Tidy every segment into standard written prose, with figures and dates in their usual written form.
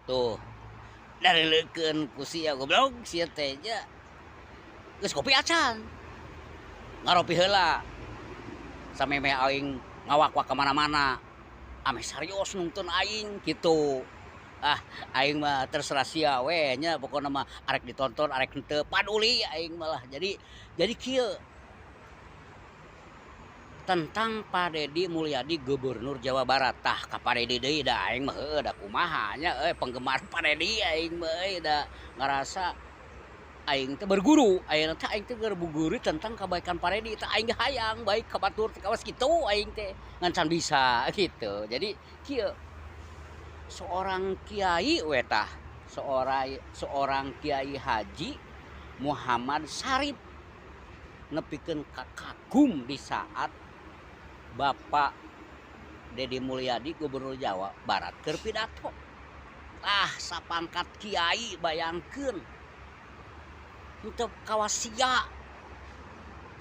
Tuh, darileukeun ku sia goblok sia teh nya geus kopi acan, ngaropi heula sameme aing ngawak-wak ka mana-mana, ame sarios nungtun aing kitu. Ah, aing mah terserah sia we nya pokona mah arek ditonton arek henteu paduli aing malah. Jadi kieu tentang Pak Deddy Mulyadi Gubernur Jawa Barat. Tah ka Pak Deddy deui da aing mah heuh da kumaha nya penggemar Pak Deddy aing mah da ngarasa aing teh berguru, ayeuna teh aing teh berguru tentang kebaikan Pak Deddy teh aing hayang baik ka batur teh kawas kitu aing teh ngan can bisa gitu. Jadi kieu seorang kiai we tah, seorang kiai haji Muhammad Syarif nepikeun kagum di saat Bapak Deddy Mulyadi Gubernur Jawa Barat keur pidato. Ah, sapangkat kiai bayangkeun henteu kawas sia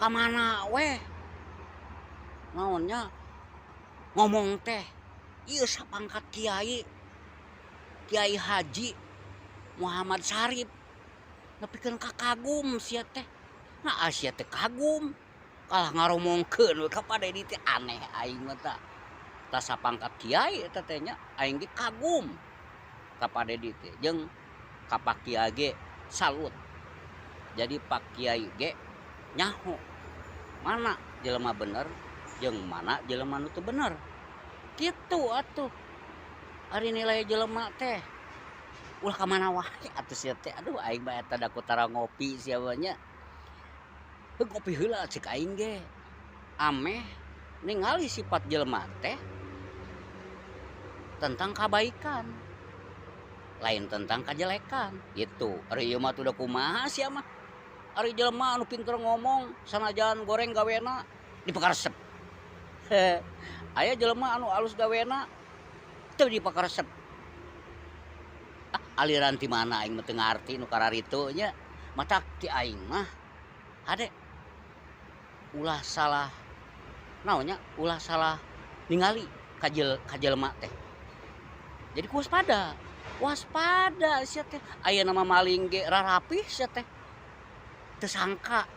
ka mana we naonnya ngomong teh ieu sapangkat kiai Kiai Haji Muhammad Syarif nepikeun kagum sia teh. Nah, sia teh kagum kalah ngaromongkeun we ka Pak Deddy teh aneh aing mah tah. Tah sapangkat kiai eta teh nya aing ge kagum ka Pak Deddy teh jeung ka Pak Kiai ge salut. Jadi Pak Kiai ge nyaho mana jelema bener jeung mana jelema nu teu bener. Kitu atuh. Ari nilai jelema teh ulah ka mana wae atuh sia teh. Aduh aing mah eta da kutara ngopi sia mah nya. Heuh ngopi heula ceuk aing ge. Ameh ningali sifat jelema teh tentang kebaikan. Lain tentang kejelekan gitu. Ari ieu mah tuh da kumaha sia mah. Ari jelema anu pinter ngomong sanajan goreng gawena dipakaresep. Aya jelema anu alus gawena teu dipakaresep. Ah, aliran ti mana aing mah teu ngarti nu kararitu nya. Matak ti aing mah hade ulah salah naonnya ulah salah ningali ka jelema teh. Jadi waspada. Waspada sia teh. Aya nama maling ge rarapih sia teh. Teu sangka.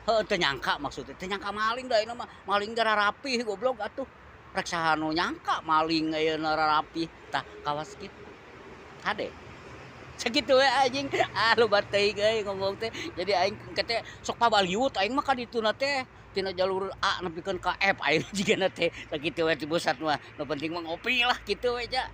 Heuh teu nyangka maksudnya. Teu nyangka maling da ayeuna mah. Maling ge rarapih goblok atuh. Rek saha nu nyangka maling ayeuna rarapih. Tah kawas kitu. Hade. Sakitu we anjing. Ah loba teuing euy ngomong teh. Jadi aing teh sok pabaliut aing mah ka dituna teh tina jalur A nepikeun ka F aing jigana teh. Sakitu we ti pusat mah. Nu penting mah ngopi lah kitu we nya.